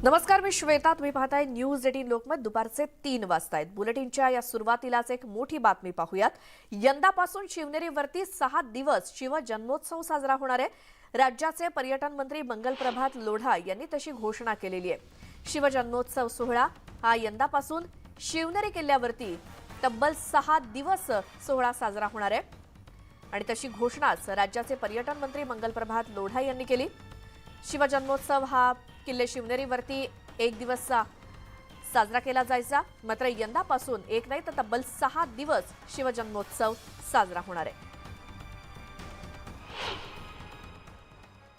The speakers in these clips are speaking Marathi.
नमस्कार, मी श्वेता. तुम्ही पाहताय न्यूज 18 लोकमत. दुपारचे 3 वाजतायत. बुलेटिनच्या या सुरुवातीलाच एक मोठी बातमी पाहूयात. यंदापासून शिवनेरीवरती 6 दिवस शिवजन्मोत्सव साजरा होणार आहे. राज्याचे पर्यटन मंत्री मंगलप्रभात लोढा यांनी तशी घोषणा केलेली आहे. शिवजन्मोत्सव सोहळा हा यंदापासून शिवनेरी किल्ल्यावरती तब्बल 6 दिवस सोहळा साजरा होणार आहे आणि तशी घोषणाच राज्याचे पर्यटन मंत्री मंगलप्रभात लोढा यांनी केली. शिवजन्मोत्सव हा किल्ले शिवनेरीवरती 1 दिवस साजरा केला जायचा, मात्र यंदापासून एक नाही तर तब्बल 6 दिवस शिवजन्मोत्सव साजरा होणार आहे.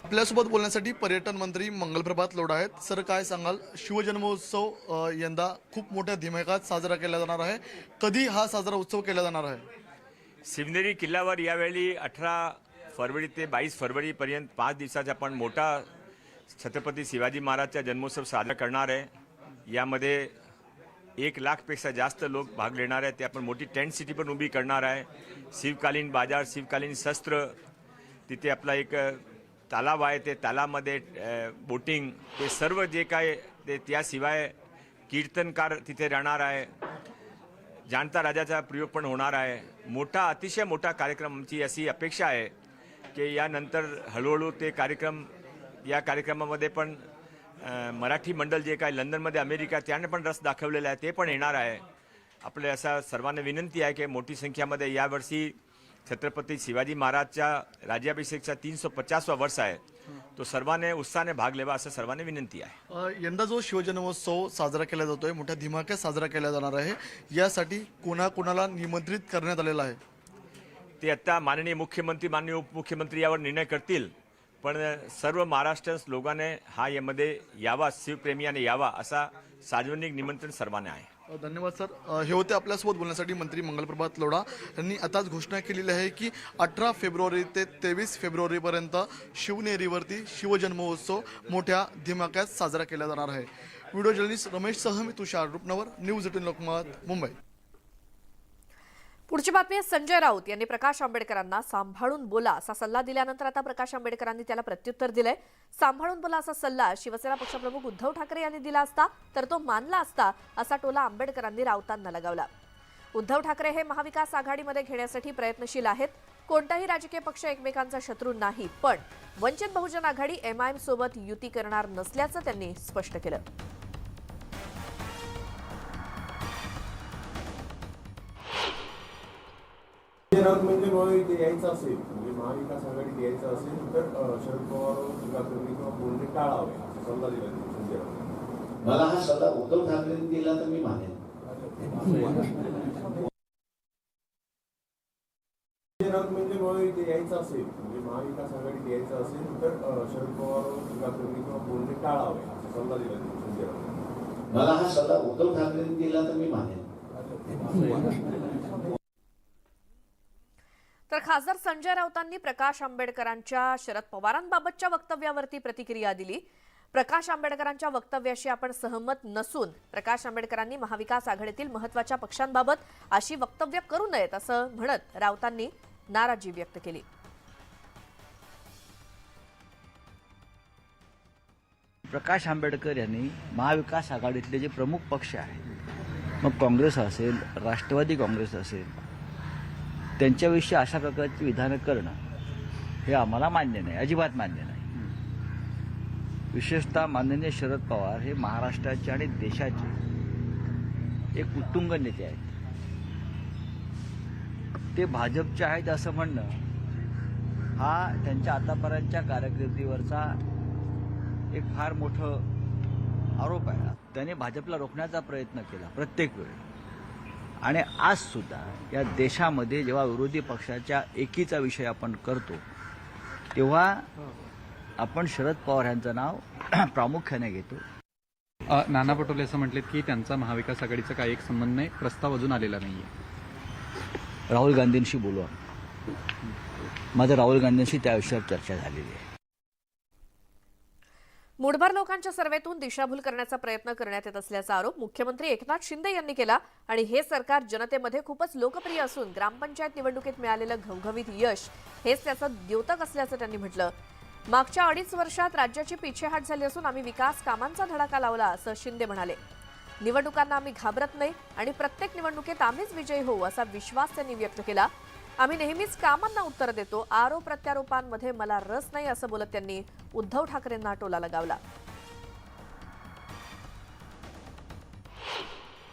आपल्यासोबत बोलण्यासाठी पर्यटन मंत्री मंगलप्रभात लोढा आहेत. सर, काय सांगाल? शिवजन्मोत्सव यंदा खूप मोठ्या दिमाखात साजरा केला जाणार आहे. कधी हा साजरा उत्सव केला जाणार आहे? शिवनेरी किल्ल्यावर यावेळी 18 फरवरी ते 22 फरवरीपर्यंत 5 दिवसाचा आपण मोठा छत्रपती शिवाजी महाराजचा जन्मोत्सव साजरा करणार आहे. यामध्ये 1 लाखपेक्षा जास्त लोक भाग घेणार आहेत. ते आपण मोठी टेंट सिटी पण उभी करणार आहे. शिवकालीन बाजार, शिवकालीन शस्त्र, तिथे आपला एक तलाव आहे, ते तलावामध्ये बोटिंग, ते सर्व जे काय ते, त्याशिवाय कीर्तनकार तिथे राहणार आहे. जाणता राजाचा प्रयोग पण होणार आहे. मोठा, अतिशय मोठा कार्यक्रम. आमची अशी अपेक्षा आहे की यानंतर हळूहळू ते कार्यक्रम, या कार्यक्रमामध्ये पण मराठी मंडळ जे काय लंडनमध्ये, अमेरिका, त्याने पण रस दाखवलेला आहे, ते पण येणार आहे. आपले असा सर्वांना विनंती आहे की मोठी संख्येमध्ये यावर्षी छत्रपती शिवाजी महाराजच्या राज्याभिषेकचा 350वा वर्ष आहे, तो सर्वांनी उत्साहाने भाग लेवा असं सर्वांनी विनंती आहे. यंदा जो शिवजन्मोत्सव साजरा केला जातोय, मोठ्या दिमाखात साजरा केला जाणार आहे, यासाठी कोणाकोणाला निमंत्रित करण्यात आलेलं आहे? ते आता माननीय मुख्यमंत्री, माननीय उपमुख्यमंत्री यावर निर्णय करतील, पण सर्व महाराष्ट्र लोकांनी हा यामध्ये यावा, शिवप्रेमियाने यावा असा सार्वजनिक निमंत्रण सर्वांना आहे. धन्यवाद सर. हे होते आपल्यासोबत बोलण्यासाठी मंत्री मंगलप्रभात लोढा यांनी आताच घोषणा केलेली आहे की 18 फेब्रुवारी ते 23 फेब्रुवारीपर्यंत शिवनेरीवरती शिवजन्मोत्सव मोठ्या दिमाखात साजरा केला जाणार आहे. व्हिडिओ जर्नलिस्ट रमेशसह मी तुषार रुपनवर, न्यूज 18 लोकमत, मुंबई. पुढची बातमी आहे. संजय राऊत यांनी प्रकाश आंबेडकरांना सांभाळून बोला असा सल्ला दिल्यानंतर आता प्रकाश आंबेडकरांनी त्याला प्रत्युत्तर दिलंय. सांभाळून बोला असा सल्ला शिवसेना पक्षप्रमुख उद्धव ठाकरे यांनी दिला असता तर तो मानला असता, असा टोला आंबेडकरांनी राऊतांना लगावला. उद्धव ठाकरे हे महाविकास आघाडीमध्ये घेण्यासाठी प्रयत्नशील आहेत. कोणताही राजकीय पक्ष एकमेकांचा शत्रू नाही, पण वंचित बहुजन आघाडी MIM सोबत युती करणार नसल्याचं त्यांनी स्पष्ट केलं. म्हणजे महायुतीत यायचं असेल, म्हणजे महाविकास आघाडीत यायचं असेल तर शरद पवार टीका करणे किंवा बोलणे टाळावे असा सल्ला दिला संजय राऊत. मला हा सल्ला उद्धव ठाकरेंनी दिला तर मी मानेन. संजय राऊत म्हणजे महायुतीत यायचं असेल, म्हणजे महाविकास आघाडीत यायचं असेल तर शरद पवार टीका करणे किंवा बोलणे टाळावे असा सल्ला दिला संजय राऊत. मला हा सल्ला उद्धव ठाकरेंनी दिला तर मी मानेन. तर खासदार संजय राऊतांनी प्रकाश आंबेडकरांच्या शरद पवारांबाबतच्या वक्तव्यावरती प्रतिक्रिया दिली. प्रकाश आंबेडकरांच्या वक्तव्याशी आपण सहमत नसून प्रकाश आंबेडकरांनी महाविकास आघाडीतील महत्त्वाच्या पक्षांबाबत अशी वक्तव्य करू नयेत असं म्हणत राऊतांनी नाराजी व्यक्त केली. प्रकाश आंबेडकर यांनी महाविकास आघाडीतले जे प्रमुख पक्ष आहेत, मग काँग्रेस असेल, राष्ट्रवादी काँग्रेस असेल, त्यांच्याविषयी अशा प्रकारची विधानं करणं हे आम्हाला मान्य नाही, अजिबात मान्य नाही. विशेषतः माननीय शरद पवार हे महाराष्ट्राचे आणि देशाचे एक उत्तुंग नेते आहेत. ते भाजपचे आहेत असं म्हणणं हा त्यांच्या आतापर्यंतच्या कारकिर्दीवरचा एक फार मोठं आरोप आहे. त्याने भाजपला रोखण्याचा प्रयत्न केला प्रत्येक वेळी, आणि आज सुद्धा या देशामध्ये जेव्हा विरोधी पक्षाच्या एकीचा विषय आपण करतो तेव्हा आपण शरद पवार यांचं नाव प्रामुख्याने घेतो. नाना पटोले असं म्हटलेत की त्यांचा महाविकास आघाडीचा काही एक संबंध नाही, प्रस्ताव अजून आलेला नाहीये. राहुल गांधींशी बोलू. माझं राहुल गांधींशी त्या विषयावर चर्चा झालेली आहे. मूठभर लोकांच्या सर्वेतून दिशाभूल करण्याचा प्रयत्न करण्यात येत असल्याचा आरोप मुख्यमंत्री एकनाथ शिंदे यांनी केला. आणि हे सरकार जनतेमध्ये खूपच लोकप्रिय असून ग्रामपंचायत निवडणुकीत मिळालेलं घवघवीत यश हेच त्याचं द्योतक असल्याचं त्यांनी म्हटलं. मागच्या 2.5 वर्षात राज्याची पिछेहाट झाली असून आम्ही विकास कामांचा धडाका लावला असं शिंदे म्हणाले. निवडणुकांना आम्ही घाबरत नाही आणि प्रत्येक निवडणुकीत आम्हीच विजयी होऊ असा विश्वास त्यांनी व्यक्त केला. आम्ही नेहमीच कामांना उत्तर देतो, आरोप प्रत्यारोपांमध्ये मला रस नाही असं बोलत त्यांनी उद्धव ठाकरेंना टोला लगावला.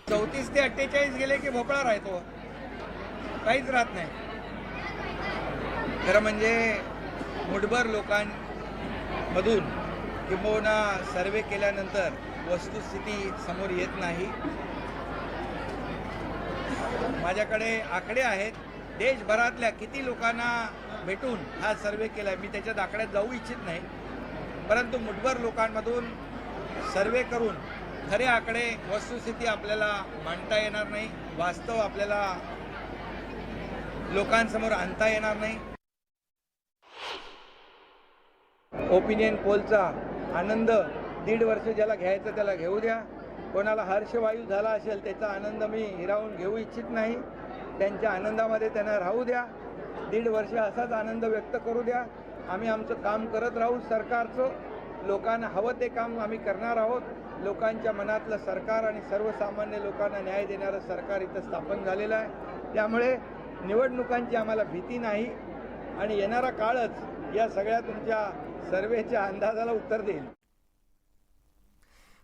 34 ते 48 गेले की भोपळा राहतो, काहीच राहत नाही. खरं म्हणजे मुठभर लोकांमधून किंबहुना सर्वे केल्यानंतर वस्तुस्थिती समोर येत नाही. माझ्याकडे आकडे आहेत, देशभरातल्या किती लोकांना भेटून हा सर्वे केला. मी त्याच्यात आकड्यात जाऊ इच्छित नाही, परंतु मुठभर लोकांमधून सर्वे करून खरे आकडे वस्तुस्थिती आपल्याला मांडता येणार नाही, वास्तव आपल्याला लोकांसमोर आणता येणार नाही. ओपिनियन पोलचा आनंद 1.5 वर्ष ज्याला घ्यायचं त्याला घेऊ द्या. कोणाला हर्षवायू झाला असेल त्याचा आनंद मी हिरावून घेऊ इच्छित नाही. त्यांच्या आनंदामध्ये त्यांना राहू द्या. 1.5 वर्ष असाच आनंद व्यक्त करू द्या. आम्ही आमचं काम करत राहू. सरकारचं लोकांना हवं ते काम आम्ही करणार आहोत. लोकांच्या मनातलं सरकार आणि सर्वसामान्य लोकांना न्याय देणारं सरकार इथं स्थापन झालेलं आहे. त्यामुळे निवडणुकांची आम्हाला भीती नाही आणि येणारा काळच या सगळ्या तुमच्या सर्वेच्या अंदाजाला उत्तर देईल.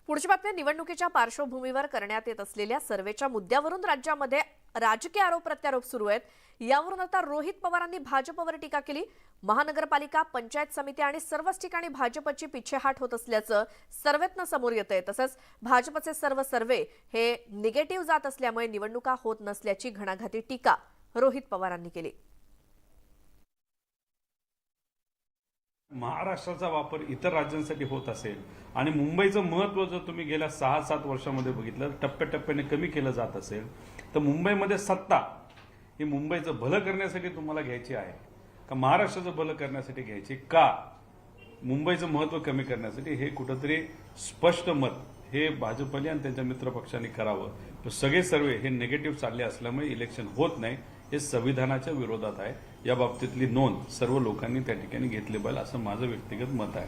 पुढची बातमी. निवडणुकीच्या पार्श्वभूमीवर करण्यात येत असलेल्या सर्वेच्या मुद्द्यावरून राज्यामध्ये राजकीय आरोप प्रत्यारोप सुरू आहेत. यावरून आता रोहित पवारांनी भाजपवर टीका केली. महानगरपालिका, पंचायत समिती आणि सर्वच ठिकाणी भाजपची पिछेहाट होत असल्याचं सर्वेतनं समोर येतंय. तसंच भाजपचे सर्व सर्वे हे निगेटिव्ह जात असल्यामुळे निवडणुका होत नसल्याची घणाघाती टीका रोहित पवारांनी केली. महाराष्ट्राचा वापर इतर राज्यांसाठी होत असेल आणि मुंबईचं महत्त्व जर तुम्ही गेल्या 6-7 वर्षामध्ये बघितलं, टप्प्याटप्प्याने कमी केलं जात असेल, तर मुंबईमध्ये सत्ता ही मुंबईचं भलं करण्यासाठी तुम्हाला घ्यायची आहे का महाराष्ट्राचं भलं करण्यासाठी घ्यायची, का मुंबईचं महत्त्व कमी करण्यासाठी, हे कुठंतरी स्पष्ट मत हे भाजपने आणि त्यांच्या मित्रपक्षांनी करावं. सगळे सर्वे हे निगेटिव्ह चालले असल्यामुळे इलेक्शन होत नाही, हे संविधानाच्या विरोधात आहे. या बाबतीतली नोंद सर्व लोकांनी त्या ठिकाणी घेतली पाहिजे असं माझं व्यक्तिगत मत आहे.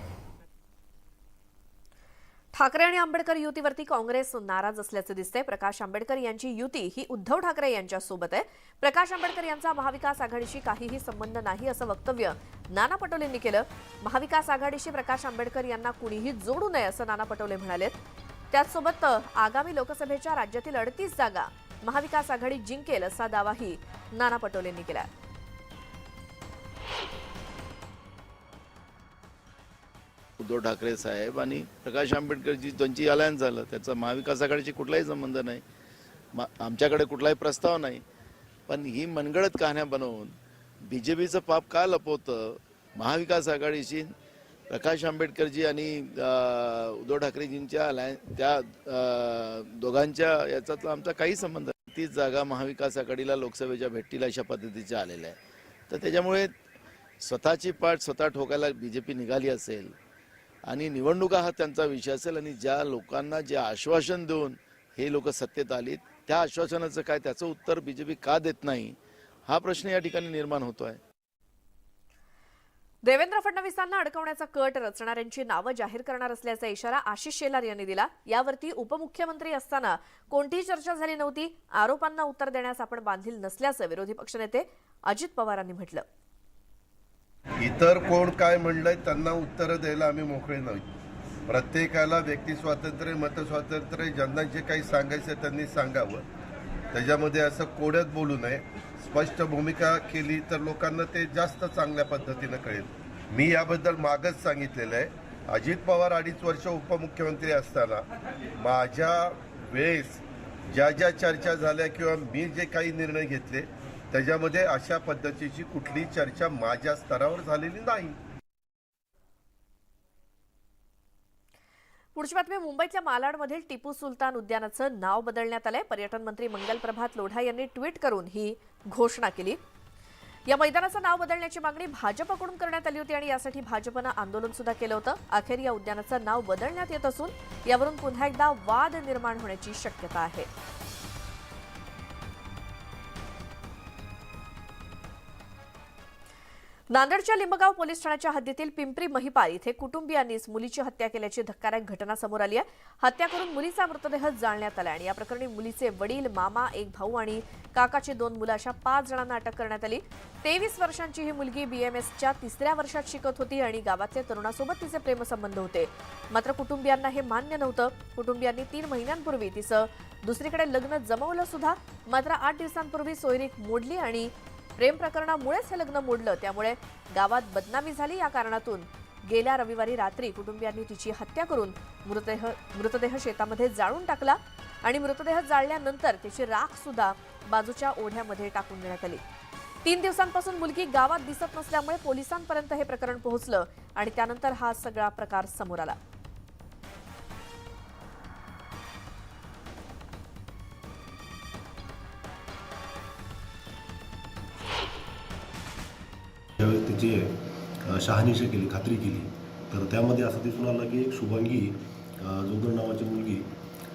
ठाकरे आणि आंबेडकर युतीवरती काँग्रेस नाराज असल्याचं दिसतंय. प्रकाश आंबेडकर यांची युती ही उद्धव ठाकरे यांच्यासोबत आहे. प्रकाश आंबेडकर यांचा महाविकास आघाडीशी काहीही संबंध नाही असं वक्तव्य नाना पटोलेंनी केलं. महाविकास आघाडीशी प्रकाश आंबेडकर यांना कुणीही जोडू नये असं नाना पटोले म्हणालेत. त्याचसोबत आगामी लोकसभेच्या राज्यातील 38 जागा महाविकास आघाडी जिंकेल असा दावाही नाना पटोलेंनी केला. उद्धव ठाकरे साहेब आणि प्रकाश आंबेडकरजी त्यांची अलायन्स झालं, त्याचा महाविकास आघाडीशी कुठलाही संबंध नाही. आमच्याकडे कुठलाही प्रस्ताव नाही. पण ही मनगडत कहाण्या बनवून बीजेपीचं पाप का लपवतं? महाविकास आघाडीशी प्रकाश आंबेडकरजी आणि उद्धव ठाकरेजींच्या त्या दोघांच्या याच्यातला आमचा काही संबंध नाही. 30 जागा महाविकास आघाडीला लोकसभेच्या भेटीला अशा पद्धतीच्या आलेल्या आहे. तर त्याच्यामुळे स्वतःची पाठ स्वतः ठोकायला बीजेपी निघाली असेल आणि निवडणुका हा त्यांचा विषय असेल आणि ज्या लोकांना जे आश्वासन देऊन हे लोक सत्तेत आलीत त्या आश्वासनाचं काय, त्याचं उत्तर बीजेपी का देत नाही, हा प्रश्न या ठिकाणी निर्माण होतोय. देवेंद्र फडणवीसांना अडकवण्याचा कट रचणाऱ्यांची नावं जाहीर करणार असल्याचा इशारा आशिष शेलार यांनी दिला. यावरती उपमुख्यमंत्री असताना कोणतीही चर्चा झाली नव्हती. आरोपांना उत्तर देण्यास आपण बांधील नसल्याचं विरोधी पक्षनेते अजित पवारांनी म्हटलं. इतर कोण काय म्हणलंय त्यांना उत्तरं द्यायला आम्ही मोकळे नाही. प्रत्येकाला व्यक्ती स्वातंत्र्य, मत स्वातंत्र्य, ज्यांना जे काही सांगायचं त्यांनी सांगावं. त्याच्यामध्ये असं कोड्यात बोलू नये. स्पष्ट भूमिका केली तर लोकांना ते जास्त चांगल्या पद्धतीनं कळेल. मी याबद्दल मागच सांगितलेलं आहे. अजित पवार 2.5 वर्ष उपमुख्यमंत्री असताना माझ्या वेळेस ज्या ज्या चर्चा झाल्या किंवा मी जे काही निर्णय घेतले त्याच्यामध्ये अशा पद्धतीची कुठली चर्चा माझ्या स्तरावर झालेली नाही. पुढची बातमी. मुंबईतल्या मालाडमधील टिपू सुलतान उद्यानाचं नाव बदलण्यात आलंय. पर्यटन मंत्री मंगल प्रभात लोढा यांनी ट्विट करून ही घोषणा केली. या मैदानाचं नाव बदलण्याची मागणी भाजपकडून करण्यात आली होती आणि यासाठी भाजपनं आंदोलन सुद्धा केलं होतं. अखेर या उद्यानाचं नाव बदलण्यात येत असून यावरून पुन्हा एकदा वाद निर्माण होण्याची शक्यता आहे. नांदेडच्या लिंबगाव पोलीस ठाण्याच्या हद्दीतील पिंपरी महिपाल इथे कुटुंबियांनीच मुलीची हत्या केल्याची धक्कादायक घटना समोर आली आहे. हत्या करून मुलीचा मृतदेह जाळण्यात आला आणि या प्रकरणी मुलीचे वडील, मामा, एक भाऊ आणि काकाची 2 मुलं अशा 5 जणांना अटक करण्यात आली. 23 वर्षांची ही मुलगी BMSच्या 3ऱ्या वर्षात शिकत होती आणि गावातल्या तरुणासोबत तिचे प्रेमसंबंध होते. मात्र कुटुंबियांना हे मान्य नव्हतं. कुटुंबियांनी 3 महिन्यांपूर्वी तिचं दुसरीकडे लग्न जमवलं सुद्धा. मात्र 8 दिवसांपूर्वी सोयरीक मोडली आणि प्रेम प्रकरणामुळेच हे लग्न मोडलं. त्यामुळे गावात बदनामी झाली. या कारणातून गेल्या रविवारी रात्री कुटुंबियांनी तिची हत्या करून मृतदेह शेतामध्ये जाळून टाकला आणि मृतदेह जाळल्यानंतर तिची राख सुद्धा बाजूच्या ओढ्यामध्ये टाकून देण्यात आली. 3 दिवसांपासून मुलगी गावात दिसत नसल्यामुळे पोलिसांपर्यंत हे प्रकरण पोहोचलं आणि त्यानंतर हा सगळा प्रकार समोर आला. त्यावेळेस त्याची शहानिशा केली, खात्री केली, तर त्यामध्ये असं दिसून आलं की एक शुभांगी जोगण नावाची मुलगी,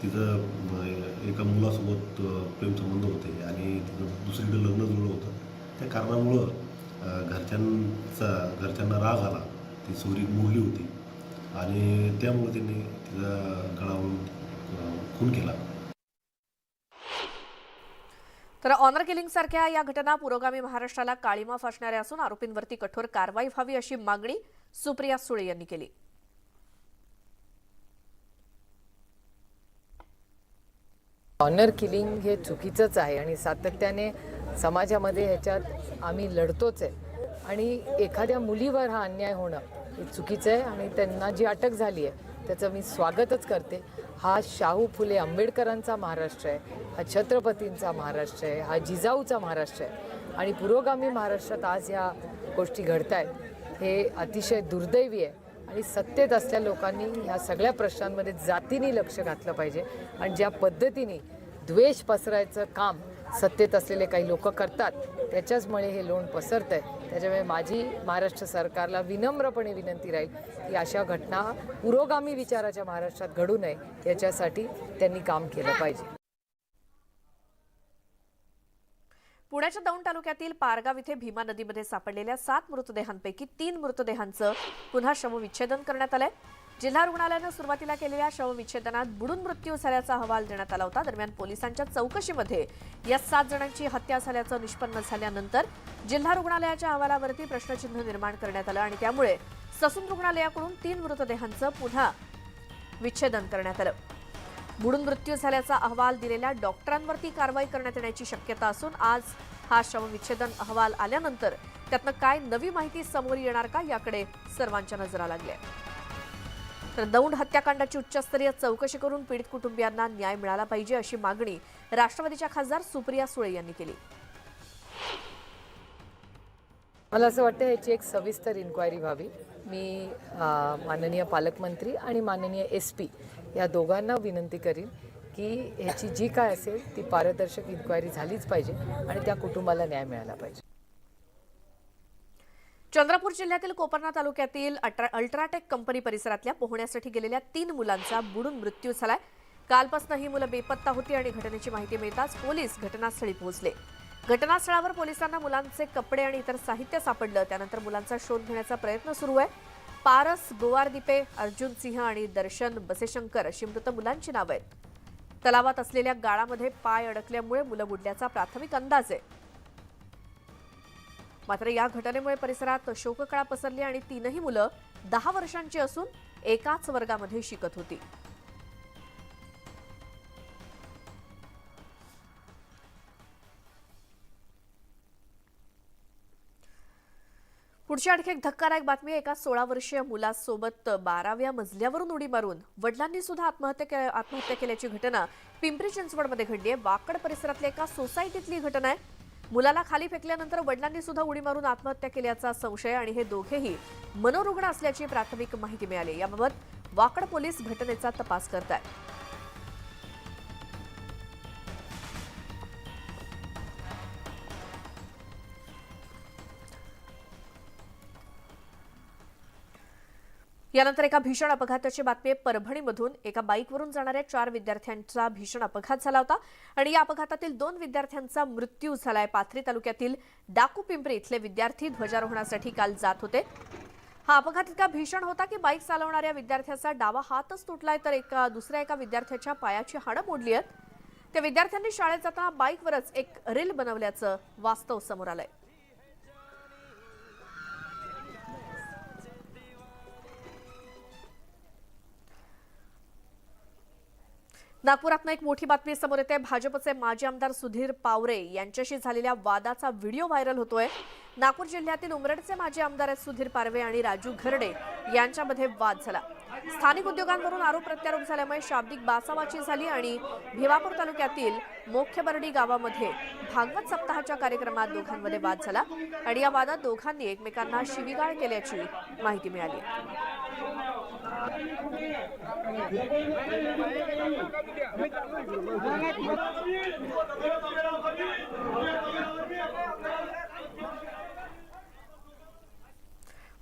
तिचं एका मुलासोबत प्रेमसंबंध होते आणि तिचं दुसरीकडे लग्न जुळलं होतं. त्या कारणामुळं घरच्यांना राग आला. ती चोरी मोडली होती आणि त्यामुळे त्यांनी तिचा गळावून खून केला. तर ऑनर किलिंग सारख्या या घटना पुरोगामी महाराष्ट्राला काळीमा फासणाऱ्या असून आरोपींवरती कठोर कारवाई व्हावी अशी मागणी सुप्रिया सुळे यांनी केली. ऑनर किलिंग हे चुकीचंच आहे आणि सातत्याने समाजामध्ये ह्याच्यात आम्ही लढतोच आहे आणि एखाद्या मुलीवर हा अन्याय होणं हे चुकीचं आहे आणि त्यांना जी अटक झाली आहे त्याचं मी स्वागतच करते. हा शाहू फुले आंबेडकरांचा महाराष्ट्र आहे, हा छत्रपतींचा महाराष्ट्र आहे, हा जिजाऊचा महाराष्ट्र आहे आणि पुरोगामी महाराष्ट्रात आज ह्या गोष्टी घडत आहेत हे अतिशय दुर्दैवी आहे आणि सत्तेत असलेल्या लोकांनी ह्या सगळ्या प्रश्नांमध्ये जातीने लक्ष घातलं पाहिजे आणि ज्या पद्धतीने द्वेष पसरायचं काम सत्तेत असलेले काही लोक करतात त्याच्याचमुळे हे लोण पसरत आहे. त्याच्यामुळे माझी महाराष्ट्र सरकारला विनम्रपणे विनंती राहील की अशा घटना पुरोगामी विचाराच्या महाराष्ट्रात घडू नये याच्यासाठी त्यांनी काम केलं पाहिजे. पुण्याच्या दौंड तालुक्यातील पारगाव इथे भीमा नदीमध्ये सापडलेल्या 7 मृतदेहांपैकी 3 मृतदेहांचं पुन्हा शवविच्छेदन करण्यात आलंय. जिल्हा रुग्णालयानं सुरुवातीला केलेल्या शवविच्छेदनात बुडून मृत्यू झाल्याचा अहवाल देण्यात आला होता. दरम्यान पोलिसांच्या चौकशीमध्ये या 7 जणांची हत्या झाल्याचं निष्पन्न झाल्यानंतर जिल्हा रुग्णालयाच्या अहवालावरती प्रश्नचिन्ह निर्माण करण्यात आलं आणि त्यामुळे ससून रुग्णालयाकडून 3 मृतदेहांचं पुन्हा विच्छेदन करण्यात आलं. बुडून मृत्यू झाल्याचा अहवाल दिलेल्या डॉक्टरांवरती कारवाई करण्यात येण्याची शक्यता असून आज हा शवविच्छेदन अहवाल आल्यानंतर त्यातनं काय नवी माहिती समोर येणार का याकडे सर्वांच्या नजरा लागल्या. तर दौंड हत्याकांडाची उच्चस्तरीय चौकशी करून पीडित कुटुंबियांना न्याय मिळाला पाहिजे अशी मागणी राष्ट्रवादीच्या खासदार सुप्रिया सुळे यांनी केली. मला असं वाटतं याची एक सविस्तर इन्क्वायरी व्हावी. मी माननीय पालकमंत्री आणि माननीय SP या दोघांना विनंती करीन की ह्याची जी काय असेल ती पारदर्शक इन्क्वायरी झालीच पाहिजे आणि त्या कुटुंबाला न्याय मिळाला पाहिजे. चंद्रपूर जिल्ह्यातील कोपरना तालुक्यातील अल्ट्राटेक कंपनी परिसरातल्या पोहण्यासाठी गेलेल्या 3 मुलांचा बुडून मृत्यू झालाय. कालपासून ही मुलं बेपत्ता होती आणि घटनेची माहिती मिळताच पोलीस घटनास्थळी पोहोचले. घटनास्थळावर पोलिसांना मुलांचे कपडे आणि इतर साहित्य सापडलं. त्यानंतर मुलांचा शोध घेण्याचा प्रयत्न सुरू आहे. पारस गोवारदीपे, अर्जुन सिंह आणि दर्शन बसेशंकर अशी मृत मुलांची नावं आहेत. तलावात असलेल्या गाळामध्ये पाय अडकल्यामुळे मुलं बुडल्याचा प्राथमिक अंदाज आहे. मात्र या घटनेमुळे परिसरात शोककळा पसरली आणि 3ही मुलं 10 वर्षांची असून एकाच वर्गामध्ये शिकत होती. पुढची आणखी एक धक्कादायक बातमी. एका 16 वर्षीय मुलासोबत 12व्या मजल्यावरून उडी मारून वडिलांनी सुद्धा आत्महत्या केल्याची घटना पिंपरी चिंचवडमध्ये घडली आहे. वाकड परिसरातल्या एका सोसायटीतली घटना आहे. मुलाला खाली फेकल्यानंतर वडिलांनी सुद्धा उडी मारून आत्महत्या केल्याचा संशय आणि हे दोघेही मनोरुग्ण असल्याची प्राथमिक माहिती मिळाली. याबाबत वाकड पोलीस घटनेचा तपास करतायत. यानंतर एका भीषण अपघाताची बातमी आहे. परभणीमधून एका बाईकवरून जाणाऱ्या 4 विद्यार्थ्यांचा भीषण अपघात झाला होता आणि या अपघातातील 2 विद्यार्थ्यांचा मृत्यू झालाय. पाथरी तालुक्यातील डाकू पिंपरी इथले विद्यार्थी ध्वजारोहणासाठी काल जात होते. हा अपघात इतका भीषण होता की बाईक चालवणाऱ्या विद्यार्थ्याचा डावा हातच तुटलाय तर दुसऱ्या एका विद्यार्थ्याच्या पायाची हाडं मोडली आहेत. त्या विद्यार्थ्यांनी शाळेत जाताना बाईकवरच एक रील बनवल्याचं वास्तव समोर आलंय. नागपुरातनं एक मोठी बातमी समोर येते. भाजपचे माजी आमदार सुधीर पावरे यांच्याशी झालेल्या वादाचा व्हिडिओ व्हायरल होतोय. नागपूर जिल्ह्यातील उमरेडचे माजी आमदार सुधीर पारवे आणि राजू घरडे यांच्यामध्ये वाद झाला. स्थानिक उद्योगांवरून आरोप प्रत्यारोप झाल्यामुळे शाब्दिक बाचाबाची झाली आणि भिवापूर तालुक्यातील मोख्यबर्डी गावामध्ये भागवत सप्ताहाच्या कार्यक्रमात दोघांमध्ये वाद झाला आणि या वादात दोघांनी एकमेकांना शिवीगाळ केल्याची माहिती मिळाली.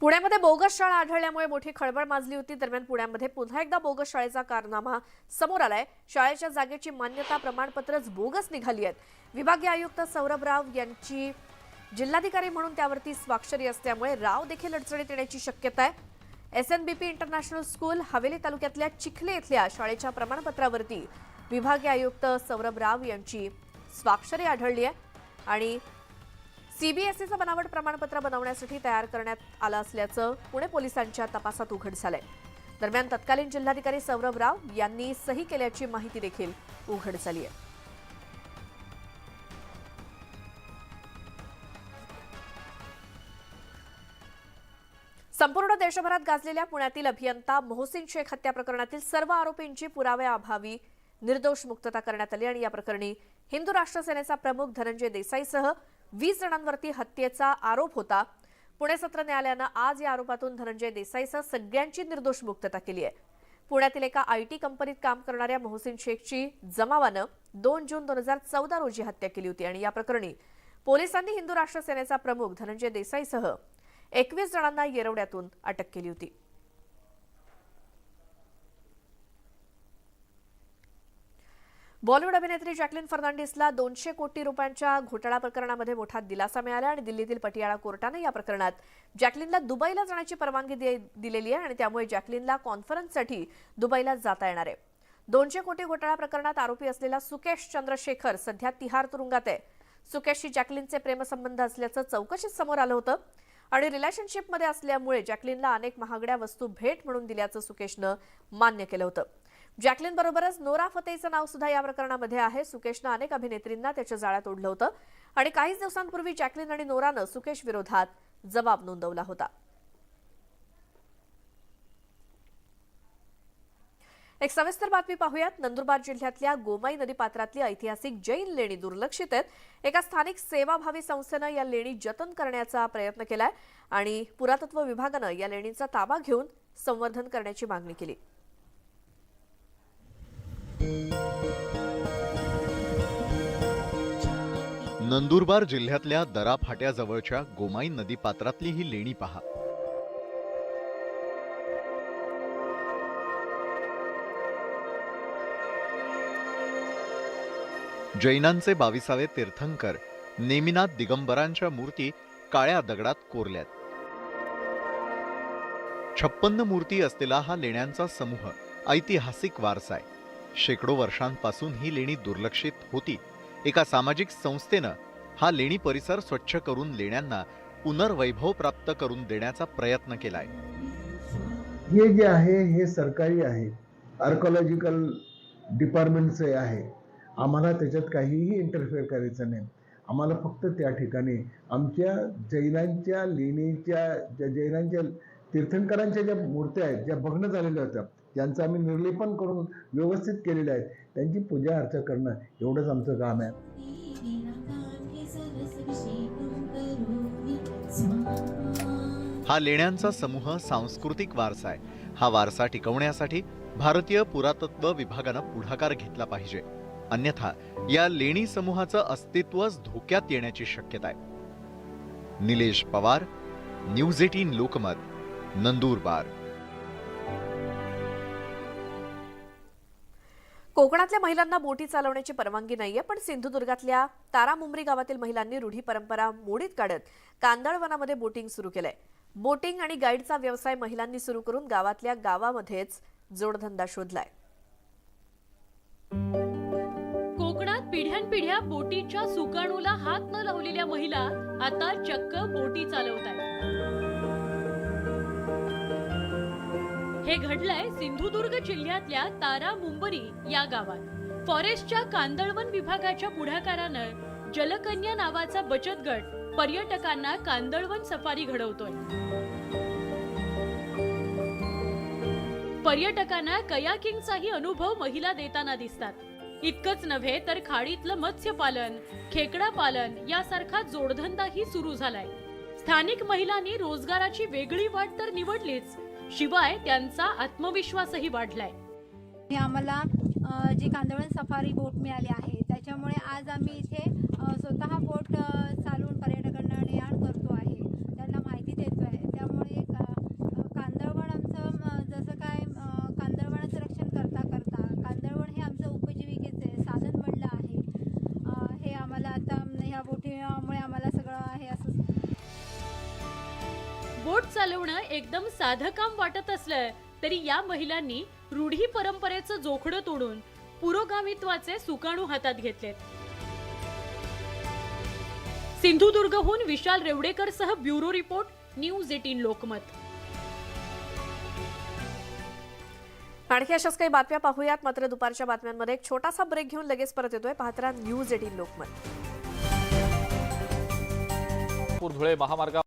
पुण्यामध्ये बोगस शाळा आढळल्यामुळे मोठी खळबळ माजली होती. दरम्यान पुण्यामध्ये पुन्हा एकदा बोगस शाळेचा कारनामा समोर आलाय. शाळेच्या जागेची मान्यता प्रमाणपत्रच बोगस निघाली आहेत. विभागीय आयुक्त सौरभ राव यांची जिल्हाधिकारी म्हणून त्यावरती स्वाक्षरी असल्यामुळे राव देखील अडचणीत येण्याची शक्यता आहे. SNBP इंटरनॅशनल स्कूल हवेली तालुक्यातल्या चिखले इथल्या शाळेच्या प्रमाणपत्रावरती विभागीय आयुक्त सौरभ राव यांची स्वाक्षरी आढळली आहे आणि CBSEचं बनावट प्रमाणपत्र बनवण्यासाठी तयार करण्यात आलं असल्याचं पुणे पोलिसांच्या तपासात उघड झालंय. दरम्यान तत्कालीन जिल्हाधिकारी सौरभ राव यांनी सही केल्याची माहिती देखील उघड झाली आहे. संपूर्ण देशभरात गाजलेल्या पुण्यातील अभियंता मोहसिन शेख हत्या प्रकरणातील सर्व आरोपींची पुराव्याअभावी निर्दोष मुक्तता करण्यात आली आणि या प्रकरणी हिंदू राष्ट्र सेनेचा प्रमुख धनंजय देसाईसह 20 जणांवरती हत्येचा आरोप होता. पुणे सत्र न्यायालयानं आज या आरोपातून धनंजय देसाईसह सगळ्यांची निर्दोष मुक्तता केली आहे. पुण्यातील एका IT कंपनीत काम करणाऱ्या मोहसिन शेखची जमावानं 2 जून 2014 रोजी हत्या केली होती आणि या प्रकरणी पोलिसांनी हिंदू राष्ट्र सेनेचा प्रमुख धनंजय देसाईसह 21 जणांना येरवड्यातून अटक केली होती. बॉलिवूड अभिनेत्री जॅकलिन फर्नांडिसला 200 कोटी रुपयांच्या घोटाळा प्रकरणामध्ये मोठा दिलासा मिळाला आणि दिल्लीतील पटियाळा कोर्टाने या प्रकरणात जॅकलिनला दुबईला जाण्याची परवानगी दिलेली आहे आणि त्यामुळे जॅकलिनला कॉन्फरन्ससाठी दुबईला जाता येणार आहे. 200 कोटी घोटाळा प्रकरणात आरोपी असलेला सुकेश चंद्रशेखर सध्या तिहार तुरुंगात आहे. सुकेशशी जॅकलिनचे प्रेमसंबंध असल्याचं चौकशीत समोर आलं होतं आणि रिलेशनशिपमध्ये असल्यामुळे जॅकलिनला अनेक महागड्या वस्तू भेट म्हणून दिल्याचं सुकेशनं मान्य केलं होतं. जॅकलिन बरोबरच नोरा फतेहीचं नाव सुद्धा या प्रकरणामध्ये आहे. सुकेशनं अनेक अभिनेत्रींना त्याच्या जाळ्यात ओढलं होतं आणि काहीच दिवसांपूर्वी जॅकलिन आणि नोरानं सुकेश विरोधात जबाब नोंदवला होता. एक सविस्तर बातमी पाहूयात. नंदुरबार जिल्ह्यातल्या गोमाई नदीपात्रातली ऐतिहासिक जैन लेणी दुर्लक्षित आहेत. एका स्थानिक सेवाभावी संस्थेनं या लेणी जतन करण्याचा प्रयत्न केलाय आणि पुरातत्व विभागानं या लेणींचा ताबा घेऊन संवर्धन करण्याची मागणी केली. नंदुरबार जिल्ह्यातल्या दरा फाट्याजवळच्या गोमाई नदीपात्रातली ही लेणी पहा. जैनांचे 22वे तीर्थंकर नेमिनाथ दिगंबरांच्या मूर्ती काळ्या दगडात कोरल्यात. 56 मूर्ती असलेला हा लेण्यांचा समूह ऐतिहासिक वारसा आहे. शेकडो वर्षांपासून ही लेणी दुर्लक्षित होती. एका सामाजिक संस्थेनं हा लेणी परिसर स्वच्छ करून लेण्यांना पुनर्वैभव प्राप्त करून देण्याचा प्रयत्न केलाय. हे जे आहे हे सरकारी आहे, आर्कॉलॉजिकल डिपार्टमेंटचे आहे. आम्हाला त्याच्यात काहीही इंटरफेअर करायचं नाही. आम्हाला फक्त त्या ठिकाणी आमच्या जैनांच्या लेणीच्या जैनांच्या तीर्थंकरांच्या ज्या मूर्त्या आहेत, ज्या भग्न झालेल्या होत्या, त्यांचं आम्ही निर्लेपन करून व्यवस्थित केलेले आहेत. त्यांची पूजा अर्चा करणं एवढंच आमचं काम आहे. हा लेण्यांचा समूह सांस्कृतिक वारसा आहे. हा वारसा टिकवण्यासाठी भारतीय पुरातत्व विभागानं पुढाकार घेतला पाहिजे. अन्यथा या लेणी समूहाचं अस्तित्वच धोक्यात येण्याची शक्यता आहे. निलेश पवार, न्यूज 18 लोकमत, नंदुरबार. कोकणातल्या महिलांना बोटी चालवण्याची परवानगी नाहीये, पण सिंधुदुर्गातल्या तारामुंबरी गावातील महिलांनी रूढी परंपरा मोडीत काढत कांदळवनामध्ये बोटिंग सुरू केलंय. बोटिंग आणि गाईडचा व्यवसाय महिलांनी सुरू करून गावातल्या गावामध्येच जोडधंदा शोधलाय. कोकणात पिढ्यानपिढ्या बोटीच्या सुकाणूला हात न लावलेल्या महिला आता चक्क बोटी चालवतात. हे घडलंय सिंधुदुर्ग जिल्ह्यातल्या तारामुंबरी या गावात. फॉरेस्टच्या कांदळवन विभागाच्या पुढाकारानं जलकन्या नावाचा बचत गट पर्यटकांना कांदळवन सफारी घडवतोय. पर्यटकांना कयाकिंगचाही अनुभव महिला देताना दिसतात. इतकंच नव्हे तर खाडीतलं मत्स्यपालन, खेकडा पालन यासारखा जोडधंदाही सुरू झालाय. स्थानिक महिलांनी रोजगाराची वेगळी वाट तर निवडलीच, शिवाय त्यांचा आत्मविश्वासही वाढलाय. आम्हाला जी कांदळवन सफारी बोट मिळाली आहे, त्याच्यामुळे आज आम्ही इथे स्वतः बोट चालवून पर्यटकांना ने आण करतो आहे, त्यांना माहिती देतो आहे. त्यामुळे कांदळवन आमचं जसं काय कांदळवनाचं रक्षण करता कांदळवन हे आमचं उपजीविकेचे साधन बनलं आहे. हे आम्हाला आता ह्या बोटीमुळे आम्हाला सगळं हे असं. बोट चालवणं एकदम साधं काम वाटत असलं तरी या महिलांनी रूढी परंपरेचं जोखडं तोडून पुरोगामित्वाचे सुकाणू हातात घेतलेत. सिंधुदुर्गहून विशाल रेवडेकर सह ब्युरो रिपोर्ट, न्यूज 18 लोकमत. आणखी अशाच काही बातम्या पाहूयात, मात्र दुपारच्या बातम्यांमध्ये एक छोटासा ब्रेक घेऊन लगेच परत येतोय. पाहत राहा न्यूज 18 लोकमत. धुळे महामार्ग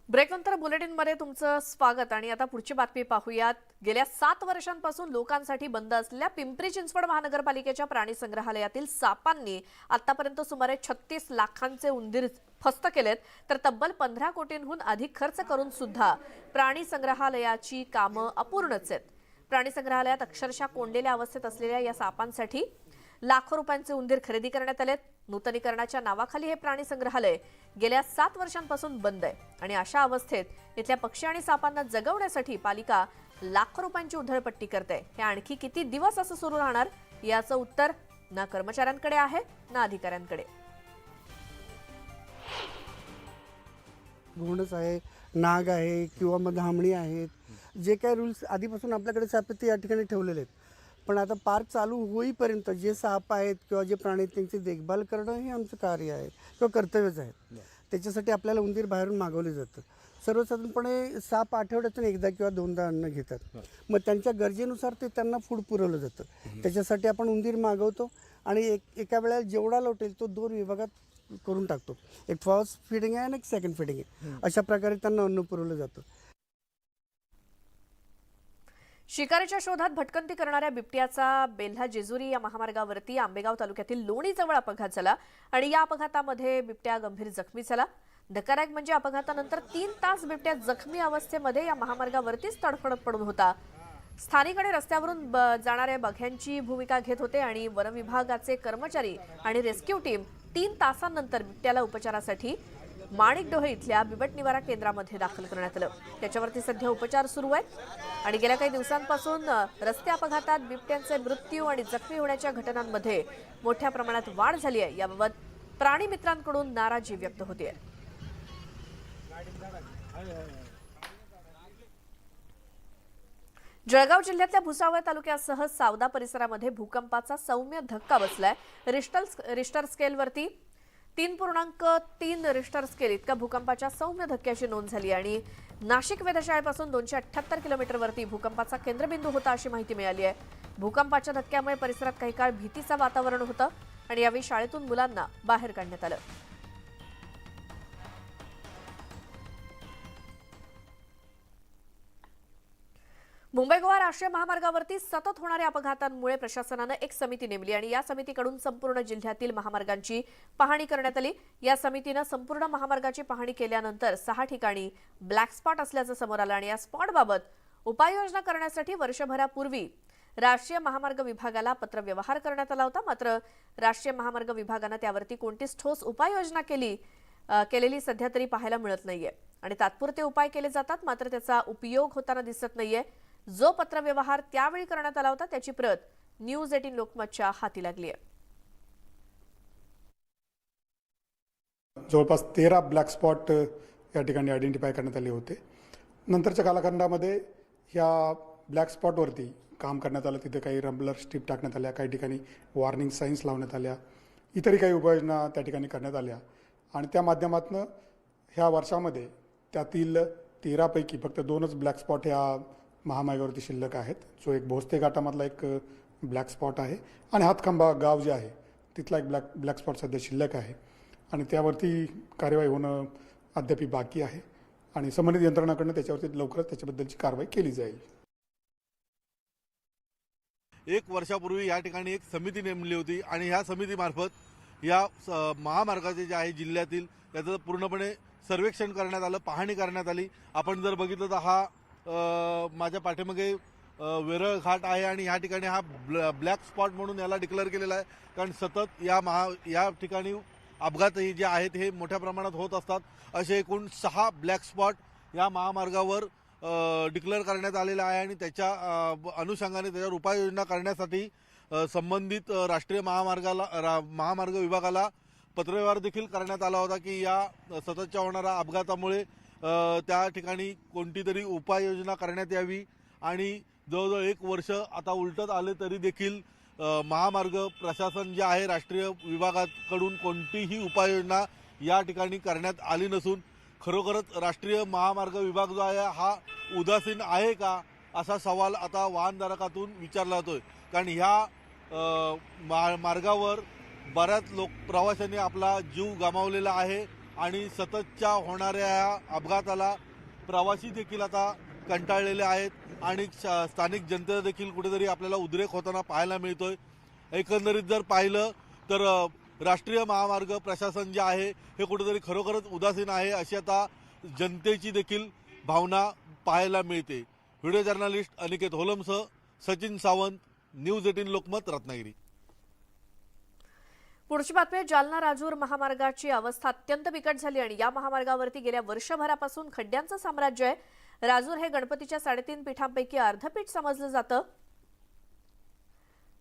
ब्रेकनंतर बुलेटिनमध्ये तुमचं स्वागत. आणि आता पुढची बातमी पाहूयात. गेल्या 7 वर्षांपासून लोकांसाठी बंद असलेल्या पिंपरी चिंचवड महानगरपालिकेच्या प्राणी संग्रहालयातील सापांनी आतापर्यंत सुमारे 36 लाखांचे उंदीर फस्त केलेत, तर तब्बल 15 कोटींहून अधिक खर्च करून सुद्धा प्राणी संग्रहालयाची कामं अपूर्णच आहेत. प्राणी संग्रहालयात अक्षरशः कोंडलेल्या अवस्थेत असलेल्या या सापांसाठी लाखो रुपयांचे उंदीर खरेदी करण्यात आलेत. नूतनीकरणाच्या नावाखाली हे प्राणी संग्रहालय गेल्या 7 वर्षांपासून बंद आहे आणि अशा अवस्थेत इथल्या पक्षी आणि सापांना जगवण्यासाठी पालिका लाखो रुपयांची उधळपट्टी करते. हे आणखी किती दिवस असं सुरू राहणार याचं उत्तर ना कर्मचाऱ्यांकडे आहे ना अधिकाऱ्यांकडे. घोणस आहे, नाग आहे किंवा मग धामणी आहेत, जे काही रूल्स आधीपासून आपल्याकडे सातत्य या ठिकाणी ठेवलेले आहेत. पण आता पार्क चालू होईपर्यंत जे साप आहेत किंवा जे प्राणी आहेत त्यांची देखभाल करणं हे आमचं कार्य आहे किंवा कर्तव्यच आहे. त्याच्यासाठी आपल्याला उंदीर बाहेरून मागवले जातं. सर्वसाधारणपणे साप आठवड्यातून एकदा किंवा 2दा अन्न घेतात. मग त्यांच्या गरजेनुसार ते त्यांना फूड पुरवलं जातं. त्याच्यासाठी आपण उंदीर मागवतो आणि एका वेळेला जेवढा लोटेल तो 2 विभागात करून टाकतो. एक फर्स्ट फिडिंग आहे आणि एक सेकंड फिडिंग आहे. अशा प्रकारे त्यांना अन्न पुरवलं जातं. शिकारीच्या शोधात भटकंती करणाऱ्या बिबट्याचा बेल्हा जेजुरी या महामार्गावरती आंबेगाव तालुक्यातील लोणीजवळ अपघात झाला आणि या अपघातामध्ये बिबट्या गंभीर जखमी झाला. धक्कादायक म्हणजे अपघातानंतर 3 तास बिबट्या जखमी अवस्थेमध्ये या महामार्गावरतीच तडफडत पडून होता. स्थानिक आणि रस्त्यावरून जाणाऱ्या बघ्यांची भूमिका घेत होते आणि वनविभागाचे कर्मचारी आणि रेस्क्यू टीम 3 तासांनंतर बिबट्याला उपचारासाठी माणिकडोहे इथल्या बिबट निवारा केंद्रामध्ये दाखल करण्यात आलं. त्याच्यावरती सध्या उपचार सुरू आहेत आणि गेल्या काही दिवसांपासून रस्ते अपघातात बिबट्यांचे मृत्यू आणि जखमी होण्याच्या घटनांमध्ये मोठ्या प्रमाणात वाढ झाली आहे. याबाबत प्राणी मित्रांकडून नाराजी व्यक्त होते. जळगाव जिल्ह्यातल्या भुसावळ तालुक्यासह सावदा परिसरामध्ये भूकंपाचा सौम्य धक्का बसलाय. रिश्टर स्केलवरती 3.3 रिश्टर स्केल इतका भूकंपाच्या सौम्य धक्क्याची नोंद झाली आणि नाशिक वेधशाळेपासून 278 किलोमीटरवरती भूकंपाचा केंद्रबिंदू होता अशी माहिती मिळाली आहे. भूकंपाच्या धक्क्यामुळे परिसरात काही काळ भीतीचं वातावरण होतं आणि यावेळी शाळेतून मुलांना बाहेर काढण्यात आलं. मुंबई गोवा राष्ट्रीय महामार्गावरती सतत होणाऱ्या अपघातांमुळे प्रशासनानं एक समिती नेमली आणि या समितीकडून संपूर्ण जिल्ह्यातील महामार्गांची पाहणी करण्यात आली. या समितीनं संपूर्ण महामार्गाची पाहणी केल्यानंतर 6 ठिकाणी ब्लॅक स्पॉट असल्याचं समोर आलं आणि या स्पॉटबाबत उपाययोजना करण्यासाठी वर्षभरापूर्वी राष्ट्रीय महामार्ग विभागाला पत्रव्यवहार करण्यात आला होता. मात्र राष्ट्रीय महामार्ग विभागानं त्यावरती कोणतीच ठोस उपाययोजना केली केलेली सध्या तरी पाहायला मिळत नाहीये आणि तात्पुरते उपाय केले जातात मात्र त्याचा उपयोग होताना दिसत नाहीये. जो पत्रव्यवहार त्यावेळी करण्यात आला होता त्याची प्रत न्यूज 18 लोकमतच्या हाती लागली आहे. जवळपास 13 ब्लॅक स्पॉट या ठिकाणी आयडेंटिफाय करण्यात आले होते. नंतरच्या कालखंडामध्ये ह्या ब्लॅक स्पॉटवरती काम करण्यात आलं. तिथे काही रंबलर स्ट्रीप टाकण्यात आल्या, काही ठिकाणी वॉर्निंग साईन्स लावण्यात आल्या, इतरही काही उपाययोजना त्या ठिकाणी करण्यात आल्या आणि त्या माध्यमातून ह्या वर्षामध्ये त्यातील 13 पैकी फक्त 2च ब्लॅक स्पॉट ह्या महामार्गावरती शिल्लक आहेत. जो एक भोसते घाटामधला एक ब्लॅक स्पॉट आहे आणि हातखंबा गाव जे आहे तिथला एक ब्लॅक स्पॉट सध्या शिल्लक आहे आणि त्यावरती कार्यवाही होणं अद्याप बाकी आहे आणि संबंधित यंत्रणाकडून त्याच्यावरती लवकरच त्याच्याबद्दलची कारवाई केली जाईल. 1 वर्षापूर्वी या ठिकाणी एक समिती नेमली होती आणि ह्या समितीमार्फत या महामार्गाचे जे आहे जिल्ह्यातील त्याचं पूर्णपणे सर्वेक्षण करण्यात आलं, पाहणी करण्यात आली. आपण जर बघितलं तर हा माझ्या पाठीमागे वेरळ घाट आहे आणि ह्या ठिकाणी हा ब्लॅक स्पॉट म्हणून याला डिक्लेअर केलेला आहे कारण सतत या ठिकाणी अपघात जे आहेत हे मोठ्या प्रमाणात होत असतात. असे एकूण 6 ब्लॅक स्पॉट या महामार्गावर डिक्लेअर करण्यात आलेला आहे आणि त्याच्या अनुषंगाने त्याच्यावर उपाययोजना करण्यासाठी संबंधित राष्ट्रीय महामार्ग विभागाला पत्रव्यवहार देखील करण्यात आला होता की या सततच्या होणाऱ्या अपघातामुळे त्या ठिकाणी कोणती तरी उपाययोजना करण्यात यावी आणि जवळजवळ 1 वर्ष आता उलटत आले तरी देखील महामार्ग प्रशासन जे आहे राष्ट्रीय विभागाकडून कोणतीही उपाययोजना या ठिकाणी करण्यात आली नसून खरोखरच राष्ट्रीय महामार्ग विभाग जो आहे हा उदासीन आहे का असा सवाल आता वाहनधारकातून विचारला जातोय कारण ह्या मार्गावर बऱ्याच प्रवाशांनी आपला जीव गमावलेला आहे आणि सततच्या होणाऱ्या अपघाताला प्रवासी देखील आता कंटाळलेले आहेत आणि स्थानिक जनतेचा देखील कुठेतरी आपल्याला उद्रेक होताना पाहायला मिळतोय. एकंदरीत जर पाहिलं तर राष्ट्रीय महामार्ग प्रशासन जे आहे हे कुठेतरी खरोखरच उदासीन आहे अशी आता जनतेची देखील भावना पाहायला मिळते. व्हिडिओ जर्नलिस्ट अनिकेत होलमसह सचिन सावंत, न्यूज 18 लोकमत, रत्नागिरी. पुढची बातमी. जालना राजूर महामार्गाची अवस्था अत्यंत बिकट झाली आणि या महामार्गावरती गेल्या वर्षभरापासून खड्ड्यांचं साम्राज्य आहे. राजूर हे गणपतीच्या 3.5 पीठांपैकी अर्धपीठ समजलं जातं.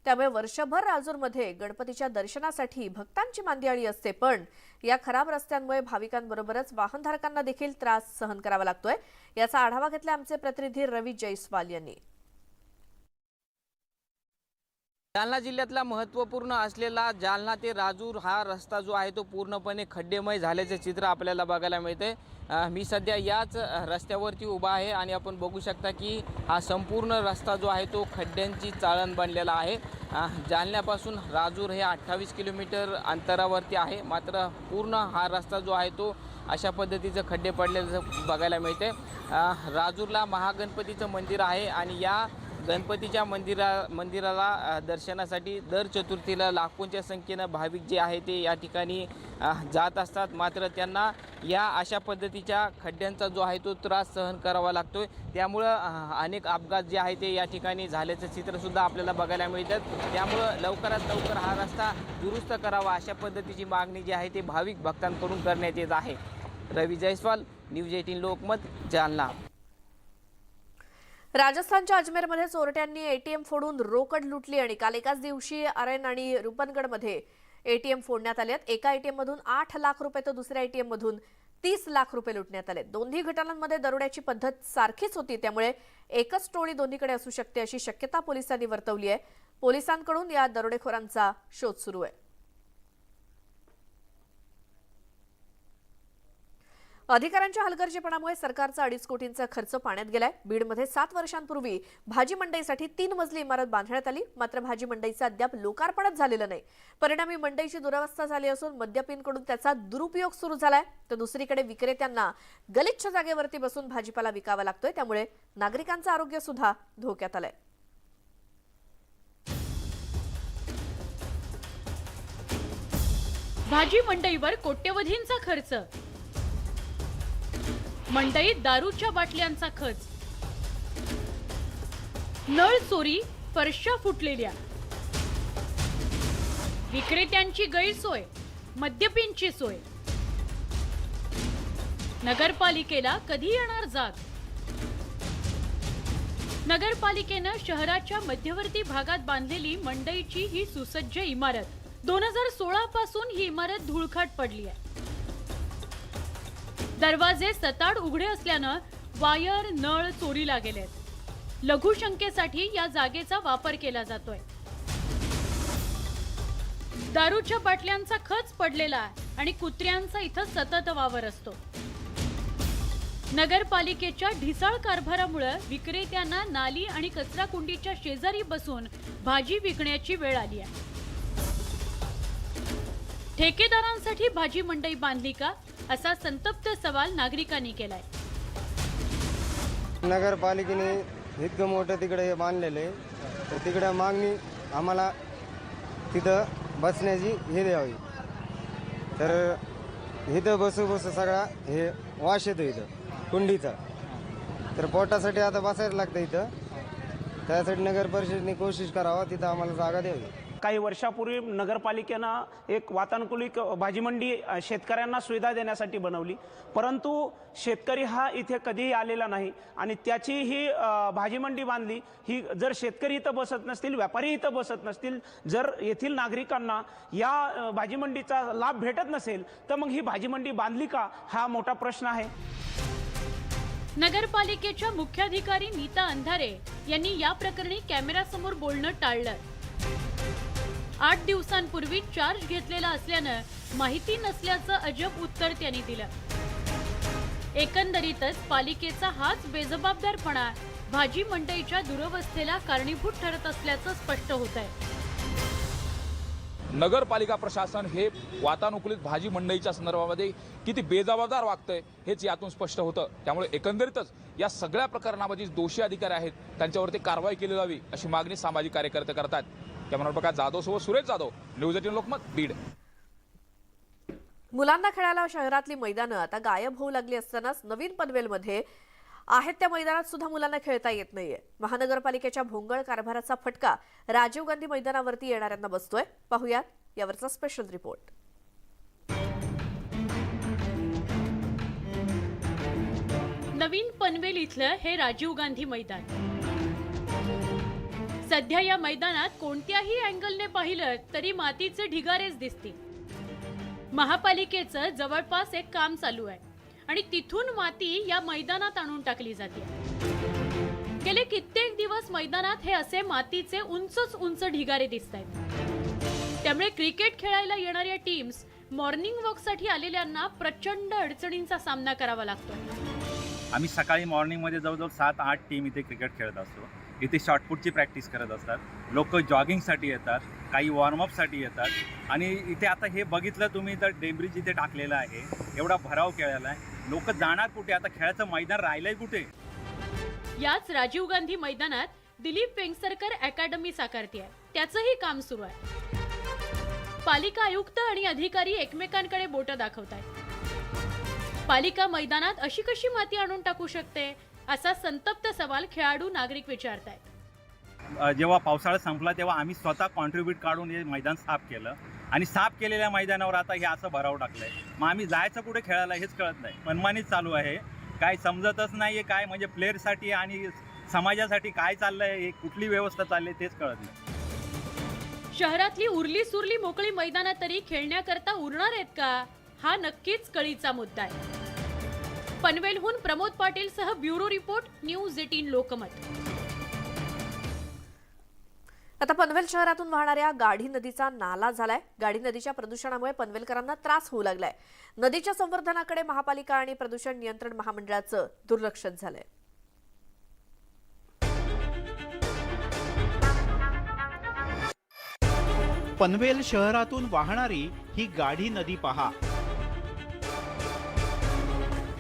त्यामुळे वर्षभर राजूरमध्ये गणपतीच्या दर्शनासाठी भक्तांची मांदियाळी असते पण या खराब रस्त्यांमुळे भाविकांबरोबरच वाहनधारकांना देखील त्रास सहन करावा लागतोय. याचा आढावा घेतला आमचे प्रतिनिधी रवी जयस्वाल यांनी. जालना जिल्ह्यातला महत्त्वपूर्ण असलेला जालना ते राजूर हा रस्ता जो आहे तो पूर्णपणे खड्डेमय झाल्याचे चित्र आपल्याला बघायला मिळते. मी सध्या याच रस्त्यावरती उभा आहे आणि आपण बघू शकता की हा संपूर्ण रस्ता जो आहे तो खड्ड्यांची चाळण बनलेला आहे. जालन्यापासून राजूर हे 28 किलोमीटर अंतरावरती आहे मात्र पूर्ण हा रस्ता जो आहे तो अशा पद्धतीचं खड्डे पडलेलं बघायला मिळते. राजूरला महागणपतीचं मंदिर आहे आणि या गणपतीच्या मंदिराला दर्शनासाठी दर चतुर्थीला लाखोंच्या संख्येनं भाविक जे आहे ते या ठिकाणी जात असतात मात्र त्यांना या अशा पद्धतीच्या खड्ड्यांचा जो आहे तो त्रास सहन करावा लागतोय. त्यामुळं अनेक अपघात जे आहे ते या ठिकाणी झाल्याचं चित्रसुद्धा आपल्याला बघायला मिळतात. त्यामुळं लवकरात लवकर हा रस्ता दुरुस्त करावा अशा पद्धतीची मागणी जी आहे ते भाविक भक्तांकडून करण्यात येत आहे. रवी जयस्वाल, न्यूज 18 लोकमत, जालना. राजस्थानच्या अजमेरमध्ये चोरट्यांनी एटीएम फोडून रोकड लुटली आणि काल एकाच दिवशी अरेन आणि रुपनगडमध्ये एटीएम फोडण्यात आले. एका एटीएम मधून 8 लाख रुपये तर दुसऱ्या एटीएम मधून 30 लाख रुपये लुटण्यात आले. दोन्ही घटनांमध्ये दरोड्याची पद्धत सारखीच होती त्यामुळे एकच टोळी दोन्हीकडे असू शकते अशी शक्यता पोलिसांनी वर्तवली आहे. पोलिसांकडून या दरोडेखोरांचा शोध सुरू आहे. अधिकाऱ्यांच्या हलगर्जीपणामुळे सरकारचा 2.5 कोटींचा खर्च पाण्यात गेलाय. बीडमध्ये 7 वर्षांपूर्वी भाजी मंडईसाठी 3 मजली इमारत बांधण्यात आली मात्र भाजी मंडईचं अद्याप लोकार्पणच झालेलं नाही. परिणामी मंडईची दुरवस्था झाली असून मद्यपींकडून त्याचा दुरुपयोग सुरू झालाय तर दुसरीकडे विक्रेत्यांना गलिच्छ जागेवरती बसून भाजीपाला विकावा लागतोय त्यामुळे नागरिकांचं आरोग्य सुद्धा धोक्यात आलंय. भाजी मंडईवर कोट्यवधींचा खर्च, मंडईत दारूच्या बाटल्यांचा खच, नळ चोरी, फरशा फुटलेल्या, विक्रेत्यांची गैरसोय, मद्यपींची सोय. नगरपालिकेला कधी येणार जाग? नगरपालिकेनं शहराच्या मध्यवर्ती भागात बांधलेली मंडईची ही सुसज्ज इमारत 2016 पासून ही इमारत धुळखाट पडली आहे. दरवाजे सताड उघडे असल्यानं वायर नळ चोरीला गेलेत. लघुशंकेसाठी या जागेचा वापर केला जातोय. दारूच्या बाटल्यांचा खच पडलेला आहे आणि कुत्र्यांचा इथं सतत वावर असतो. नगरपालिकेच्या ढिसाळ कारभारामुळे विक्रेत्यांना नाली आणि कचरा कुंडीच्या शेजारी बसून भाजी विकण्याची वेळ आली आहे. ठेकेदारांसाठी भाजी मंडई बांधली का, असा संतप्त सवाल नागरिकांनी केलाय. नगरपालिकेने इतकं मोठं तिकडे हे बांधलेलं तर तिकडे मागणी आम्हाला तिथं बसण्याची हे द्यावी. तर इथं बसू सगळा हे वास येतो इथं कुंडीचा. तर पोटासाठी आता बसायला लागतं इथं. त्यासाठी नगर परिषदेने कोशिश करावा, तिथं आम्हाला जागा द्यावी. काही वर्षापूर्वी नगरपालिकेनं एक वातानुकूलित भाजी मंडी शेतकऱ्यांना सुविधा देण्यासाठी बनवली, परंतु शेतकरी हा इथे कधीही आलेला नाही आणि त्याची ही भाजी मंडी बांधली. ही जर शेतकरी इथं बसत नसतील, व्यापारी इथं बसत नसतील, जर येथील नागरिकांना या भाजी मंडीचा लाभ भेटत नसेल तर मग ही भाजी मंडी बांधली का, हा मोठा प्रश्न आहे. नगरपालिकेच्या मुख्याधिकारी नीता अंधारे यांनी या प्रकरणी कॅमेऱ्यासमोर बोलणं टाळलं. 8 दिवसांपूर्वी चार्ज घेतलेला असल्यानं माहिती नसल्याचं अजब उत्तर त्यांनी दिलं. एकंदरीतच पालिकेचा हाच बेजबाबदारपणा भाजी मंडईच्या दुरवस्थेला कारणीभूत ठरत असल्याचं स्पष्ट होत आहे. नगरपालिका प्रशासन हे वातानुकूलित भाजी मंडईच्या संदर्भामध्ये किती बेजबाबदार वागतंय हेच यातून स्पष्ट होतं. त्यामुळे एकंदरीतच या सगळ्या प्रकरणामध्ये दोषी अधिकारी आहेत त्यांच्यावरती कारवाई केली जावी अशी मागणी सामाजिक कार्यकर्ते करतात. कॅमेरा जाधव सोबत सुरेश जाधव, न्यूज 18 लोकमत, बीड. मुलांना खेळायला शहरातली मैदानं आता गायब होऊ लागली असतानाच नवीन पनवेलमध्ये आहेत त्या मैदानात सुद्धा मुलांना खेळता येत नाहीये. महानगरपालिकेच्या भोंगळ कारभाराचा फटका राजीव गांधी मैदानावरती येणाऱ्यांना बसतोय. पाहुयात यावरचा स्पेशल रिपोर्ट. नवीन पनवेल इथलं हे राजीव गांधी मैदान. सध्या या मैदानात कोणत्याही अँगलने पाहिलं तरी मातीचे ढिगारेच दिसतील. महापालिकेचं जवळपास एक काम चालू आहे आणि तिथून माती या मैदानात आणून टाकली जाते. गेले कित्येक दिवस मैदानात हे असे मातीचे उंच ढिगारे दिसत आहेत. त्यामुळे क्रिकेट खेळायला येणाऱ्या टीम्स मॉर्निंग वॉकसाठी आलेल्यांना प्रचंड अडचणींचा सामना करावा लागतो. आम्ही सकाळी मॉर्निंगमध्ये जवळजवळ 7-8 टीम इथे क्रिकेट खेळत असतो. इथे शॉर्टपुटची प्रॅक्टिस करत असतात. लोक जॉगिंगसाठी येतात, काही वॉर्मअपसाठी येतात आणि इथे आता हे बघितलं तुम्ही तर डेब्रिज इथे टाकलेला आहे. एवढा भराव खेळायला आहे. लोक जाणार कुठे? आता खेळाचं मैदान राहिलंय कुठे? याच राजीव गांधी मैदानात दिलीप वेंगसरकर अकॅडमी साकारते आहे. त्याचंही काम सुरू आहे. पालिका आयुक्त आणि अधिकारी एकमेकांकडे बोटं दाखवतात. पालिका मैदानात अशी कशी माती आणून टाकू शकते, असा संतप्त सवाल खेळाडू नागरिक विचारतायत. जेव्हा पावसाळा संपला तेव्हा आम्ही स्वतः कॉन्ट्रीब्यूट काढून हे मैदान साफ केलं आणि साफ केलेल्या मैदानावर आता हे असं भराव टाकलंय. मग आम्ही जायचं कुठे खेळायला हेच कळत नाही. मनमानीच चालू आहे. काय समजतच नाहीये काय म्हणजे प्लेअरसाठी आणि समाजासाठी काय चाललंय, हे कुठली व्यवस्था चालली तेच कळत नाही. शहरातली उरली सुरली मोकळी मैदानं तरी खेळण्याकरता उरणार आहेत का, हा नक्कीच कळीचा मुद्दा आहे. पनवेलहून प्रमोद पाटील सह ब्युरो रिपोर्ट, न्यूज 18 लोकमत. आता पनवेल शहरातून वाहणाऱ्या गाढी नदीचा नाला झालाय. गाढी नदीच्या प्रदूषणामुळे पनवेलकरांना त्रास होऊ लागलाय. नदीच्या संवर्धनाकडे महापालिका आणि प्रदूषण नियंत्रण महामंडळाचं दुर्लक्ष झालंय. पनवेल शहरातून वाहणारी ही गाढी नदी पहा.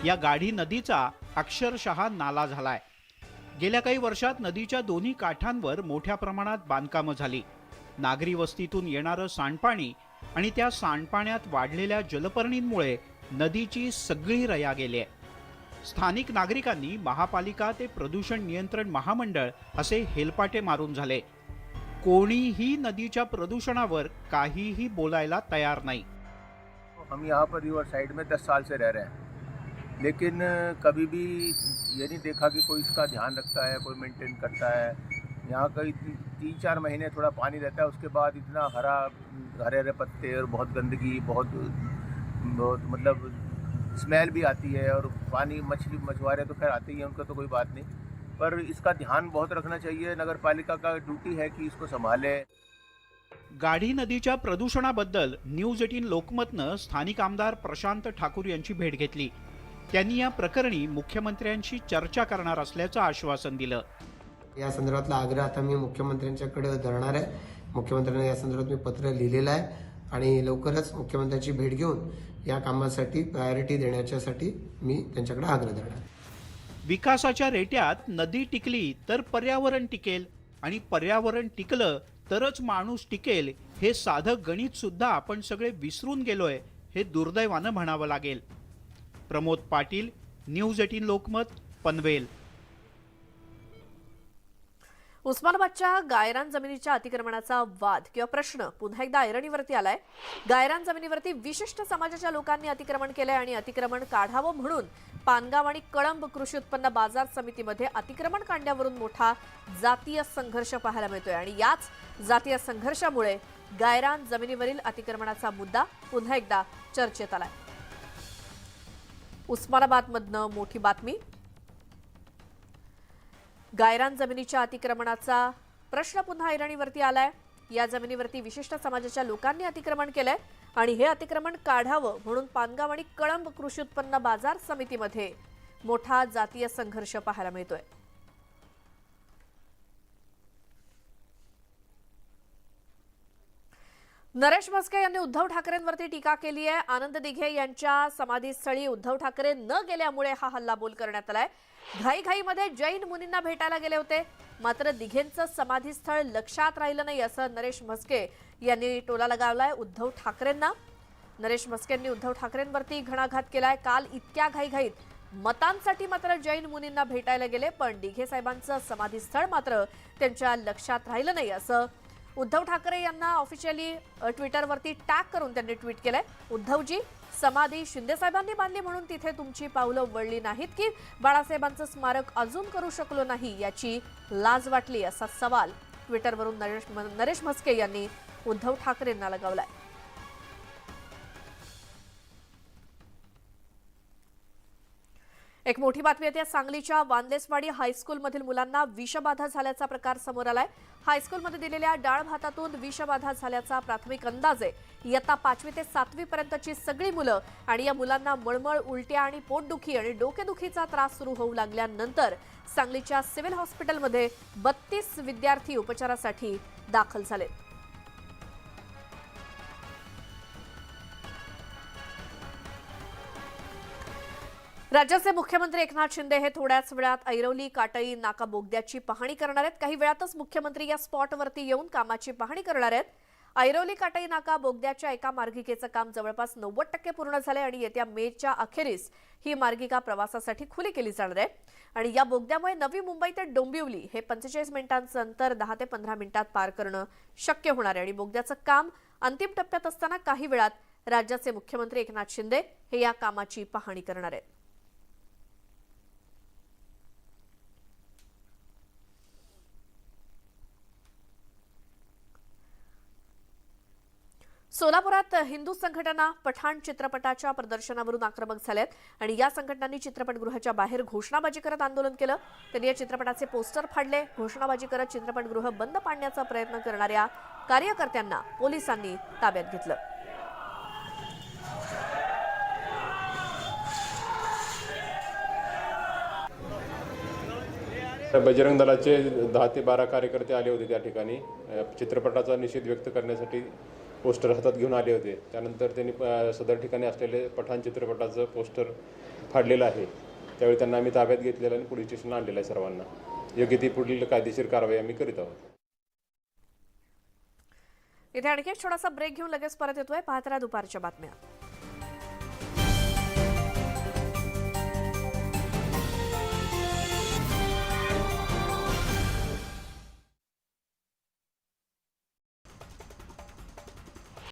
या गाढी नदीचा अक्षरशः नाला झालाय. गेल्या काही वर्षात नदीच्या दोन्ही काठांवर मोठ्या प्रमाणात बांधकामं झाली. नागरी वस्तीतून येणारं सांडपाणी आणि त्या सांडपाण्यात वाढलेल्या जलपर्णींमुळे नदीची सगळी रया गेली आहे. स्थानिक नागरिकांनी महापालिका ते प्रदूषण नियंत्रण महामंडळ असे हेलपाटे मारून झाले. कोणीही नदीच्या प्रदूषणावर काहीही बोलायला तयार नाही. हम यहाँ पर रिवर साइड में 10 साल से रह रहे हैं. लेकिन कभी भी ये नहीं देखा कि कोई इसका ध्यान रखता है, कोई मेंटेन करता है। यहाँ कई 3-4 महीने थोड़ा पानी रहता है, उसके बाद इतना हरे हरे पत्ते और बहुत गंदगी, बहुत मतलब स्मेल भी आती है। और पानी मछुआरे तो खैर आते ही हैं, उनका तो कोई बात नहीं, पर इसका ध्यान बहुत रखना चाहिए। नगर पालिका का ड्यूटी है कि इसको संभाले। गाढी नदीच्या प्रदूषणाबद्दल न्यूज 18 लोकमतनं स्थानिक आमदार प्रशांत ठाकूर यांची भेट घेतली. त्यांनी या प्रकरणी मुख्यमंत्र्यांशी चर्चा करणार असल्याचं आश्वासन दिलं. या संदर्भातला आग्रह आता मी मुख्यमंत्र्यांच्याकडे धरणार आहे. मुख्यमंत्र्यांना या संदर्भात मी पत्र लिहिलेलं आहे आणि लवकरच मुख्यमंत्र्यांची भेट घेऊन या कामासाठी प्रायोरिटी देण्यासाठी मी त्यांच्याकडे आग्रह धरणार. विकासाच्या रेट्यात नदी टिकली तर पर्यावरण टिकेल आणि पर्यावरण टिकलं तरच माणूस टिकेल हे साधं गणित सुद्धा आपण सगळे विसरून गेलोय हे दुर्दैवानं म्हणावं लागेल. प्रमोद पाटील, न्यूज 18 लोकमत, पनवेल. उस्मानाबादच्या गायरान जमिनीच्या अतिक्रमणाचा वाद किंवा प्रश्न पुन्हा एकदा ऐरणीवरती आलाय. गायरान जमिनीवरती विशिष्ट समाजाच्या लोकांनी अतिक्रमण केलंय आणि अतिक्रमण काढावं म्हणून पानगाव आणि कळंब कृषी उत्पन्न बाजार समितीमध्ये अतिक्रमण काढण्यावरून मोठा जातीय संघर्ष पाहायला मिळतोय आणि याच जातीय संघर्षामुळे गायरान जमिनीवरील अतिक्रमणाचा मुद्दा पुन्हा एकदा चर्चेत आलाय. उस्मानाबादमधनं मोठी बातमी. गायरान जमिनीच्या अतिक्रमणाचा प्रश्न पुन्हा ऐरणीवरती आलाय. या जमिनीवरती विशिष्ट समाजाच्या लोकांनी अतिक्रमण केलंय आणि हे अतिक्रमण काढावं म्हणून पानगाव आणि कळंब कृषी उत्पन्न बाजार समितीमध्ये मोठा जातीय संघर्ष पाहायला मिळतोय. नरेश म्हस्के यांनी उद्धव ठाकरेंवरती टीका केली आहे. आनंद दिघे यांच्या समाधीस्थळी उद्धव ठाकरे न गेल्यामुळे हा हल्लाबोल करण्यात आलाय. घाईघाईमध्ये जैन मुनींना भेटायला गेले होते, मात्र दिघेंचं समाधीस्थळ लक्षात राहिलं नाही असं नरेश म्हस्के यांनी टोला लगावलाय उद्धव ठाकरेंना. नरेश म्हस्केंनी उद्धव ठाकरेंवरती घणाघात केलाय. काल इतक्या घाईघाईत मतांसाठी मात्र जैन मुनींना भेटायला गेले, पण दिघे साहेबांचं समाधीस्थळ मात्र त्यांच्या लक्षात राहिलं नाही असं उद्धव ठाकरे यांना ऑफिशियली ट्विटरवरती टॅग करून त्यांनी ट्विट केलंय. उद्धवजी, समाधी शिंदे साहेबांनी बांधली म्हणून तिथे तुमची पावलं वळली नाहीत की बाळासाहेबांचं स्मारक अजून करू शकलो नाही याची लाज वाटली असा सवाल ट्विटरवरून नरेश म्हस्के यांनी उद्धव ठाकरेंना लगावलाय. एक मोठी बातमी येते. सांगलीच्या वांदेसवाडी हायस्कूलमधील मुलांना विषबाधा झाल्याचा प्रकार समोर आलाय. हायस्कूलमध्ये दिलेल्या डाळ भातातून विषबाधा झाल्याचा प्राथमिक अंदाज आहे. इयत्ता 5वी ते 7वी पर्यंतची सगळी मुलं आणि या मुलांना मळमळ, उलट्या आणि पोटदुखी आणि डोकेदुखीचा त्रास सुरू होऊ लागल्यानंतर सांगलीच्या सिव्हिल हॉस्पिटलमध्ये 32 विद्यार्थी उपचारासाठी दाखल झाले. राज्याचे मुख्यमंत्री एकनाथ शिंदे हे थोड्याच वेळात ऐरोली काटई नाका बोगद्याची पाहणी करणार आहेत. काही वेळातच मुख्यमंत्री या स्पॉटवरती येऊन कामाची पाहणी करणार आहेत. ऐरोली काटई नाका बोगद्याच्या एका मार्गिकेचं काम जवळपास 90% पूर्ण झाले आणि येत्या मेच्या अखेरीस ही मार्गिका प्रवासासाठी खुली केली जाणार आहे. आणि या बोगद्यामुळे नवी मुंबई ते डोंबिवली हे 45 मिनिटांचं अंतर 10 ते 15 मिनिटात पार करणं शक्य होणार आहे. आणि बोगद्याचं काम अंतिम टप्प्यात असताना काही वेळात राज्याचे मुख्यमंत्री एकनाथ शिंदे हे या कामाची पाहणी करणार आहेत. सोलापुरात हिंदू संघटना पठाण चित्रपटाच्या प्रदर्शनावरून आक्रमक झाल्यात आणि या संघटनांनी चित्रपटगृहाच्या बाहेर घोषणाबाजी करत आंदोलन केलं. त्यांनी या चित्रपटाचे पोस्टर फाडले. घोषणाबाजी करत चित्रपटगृह बंद पाडण्याचा प्रयत्न करणाऱ्या कार्यकर्त्यांना पोलिसांनी ताब्यात घेतलं. बजरंग दलाचे 10 ते 12 कार्यकर्ते आले होते. त्या ठिकाणी चित्रपटाचा निषेध व्यक्त करण्यासाठी पोस्टर हातात घेऊन आले होते. त्यानंतर त्यांनी सदर ठिकाणी असलेले पठाण चित्रपटाचं पोस्टर फाडलेलं आहे. त्यावेळी त्यांना आम्ही ताब्यात घेतलेलं आणि पोलीस स्टेशनला आणलेलं आहे. सर्वांना योग्य ती पुढील कायदेशीर कारवाई आम्ही करीत आहोत. इथे आणखी एक छोटासा ब्रेक घेऊन लगेच परत येतोय. पाहत राहा दुपारच्या बातम्या.